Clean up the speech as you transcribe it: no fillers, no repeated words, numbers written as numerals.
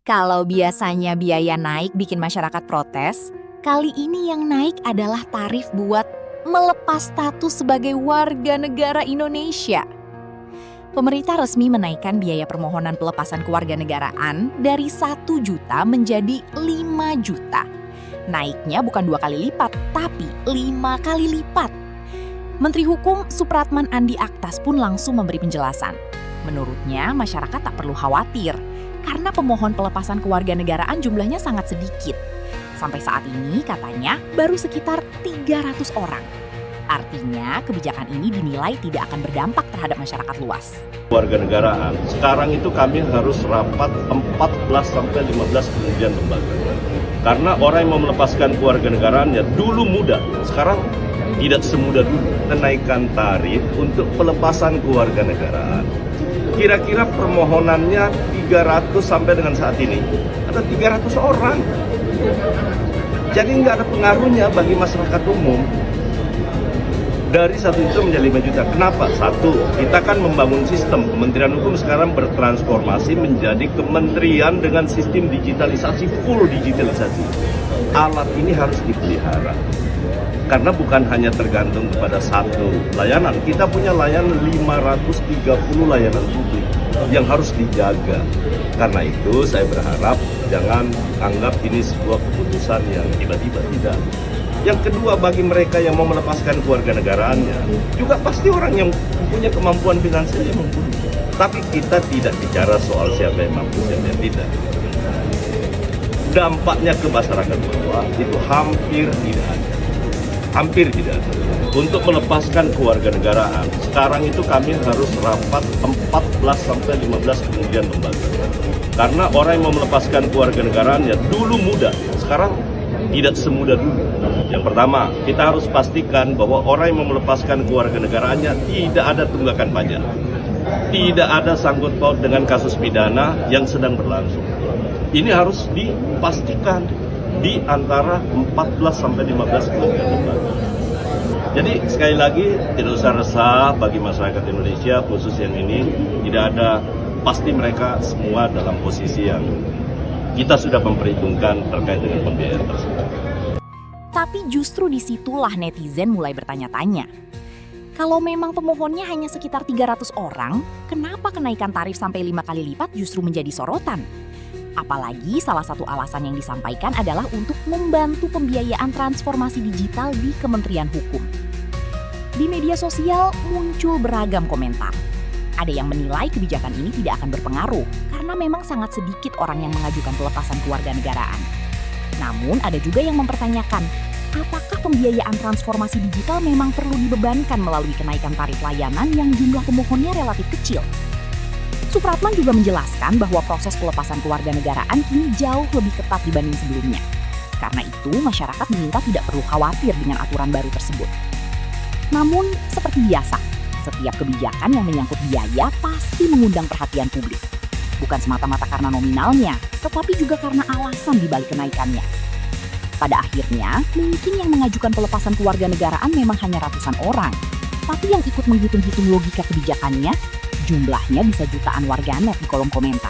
Kalau biasanya biaya naik bikin masyarakat protes, kali ini yang naik adalah tarif buat melepas status sebagai warga negara Indonesia. Pemerintah resmi menaikkan biaya permohonan pelepasan kewarganegaraan dari 1 juta menjadi 5 juta. Naiknya bukan 2 kali lipat, tapi 5 kali lipat. Menteri Hukum Supratman Andi Aktas pun langsung memberi penjelasan. Menurutnya, masyarakat tak perlu khawatir, karena pemohon pelepasan kewarganegaraan jumlahnya sangat sedikit. Sampai saat ini katanya baru sekitar 300 orang. Artinya kebijakan ini dinilai tidak akan berdampak terhadap masyarakat luas. Kewarganegaraan, sekarang itu kami harus rapat 14-15 kementerian lembaga. Karena orang yang mau melepaskan kewarganegaraannya dulu mudah, sekarang tidak semudah dulu. Kenaikan tarif untuk pelepasan kewarganegaraan. Kira-kira permohonannya 300 sampai dengan saat ini. Ada 300 orang. Jadi nggak ada pengaruhnya bagi masyarakat umum. Dari 1 juta menjadi 5 juta. Kenapa? Satu, kita kan membangun sistem. Kementerian Hukum sekarang bertransformasi menjadi kementerian dengan sistem digitalisasi, full digitalisasi. Alat ini harus dipelihara. Karena bukan hanya tergantung kepada satu layanan. Kita punya layanan 530 layanan publik yang harus dijaga. Karena itu saya berharap jangan anggap ini sebuah keputusan yang tiba-tiba, tidak. Yang kedua, bagi mereka yang mau melepaskan kewarganegaraannya, juga pasti orang yang punya kemampuan finansial yang mumpuni. Tapi kita tidak bicara soal siapa yang mampu, siapa yang tidak. Dampaknya ke masyarakat bawah itu hampir tidak ada. Hampir tidak ada. Untuk melepaskan kewarganegaraan, sekarang itu kami harus rapat 14-15 kementerian lembaga. Karena orang yang mau melepaskan kewarganegaraannya dulu mudah, sekarang tidak semudah dulu. Yang pertama, kita harus pastikan bahwa orang yang mau melepaskan kewarganegaraannya tidak ada tunggakan pajak. Tidak ada sangkut paut dengan kasus pidana yang sedang berlangsung. Ini harus dipastikan di antara 14-15 kementerian lembaga. Jadi sekali lagi tidak usah resah bagi masyarakat Indonesia, khusus yang ini tidak ada, pasti mereka semua dalam posisi yang kita sudah memperhitungkan terkait dengan pembiayaan tersebut. Tapi justru disitulah netizen mulai bertanya-tanya. Kalau memang pemohonnya hanya sekitar 300 orang, kenapa kenaikan tarif sampai 5 kali lipat justru menjadi sorotan? Apalagi salah satu alasan yang disampaikan adalah untuk membantu pembiayaan transformasi digital di Kementerian Hukum. Di media sosial muncul beragam komentar. Ada yang menilai kebijakan ini tidak akan berpengaruh karena memang sangat sedikit orang yang mengajukan pelepasan kewarganegaraan. Namun ada juga yang mempertanyakan, apakah pembiayaan transformasi digital memang perlu dibebankan melalui kenaikan tarif layanan yang jumlah pemohonnya relatif kecil? Supratman juga menjelaskan bahwa proses pelepasan kewarganegaraan kini jauh lebih ketat dibanding sebelumnya. Karena itu, masyarakat diminta tidak perlu khawatir dengan aturan baru tersebut. Namun, seperti biasa, setiap kebijakan yang menyangkut biaya pasti mengundang perhatian publik. Bukan semata-mata karena nominalnya, tetapi juga karena alasan dibalik kenaikannya. Pada akhirnya, mungkin yang mengajukan pelepasan kewarganegaraan memang hanya ratusan orang. Tapi yang ikut menghitung-hitung logika kebijakannya, jumlahnya bisa jutaan warganet di kolom komentar.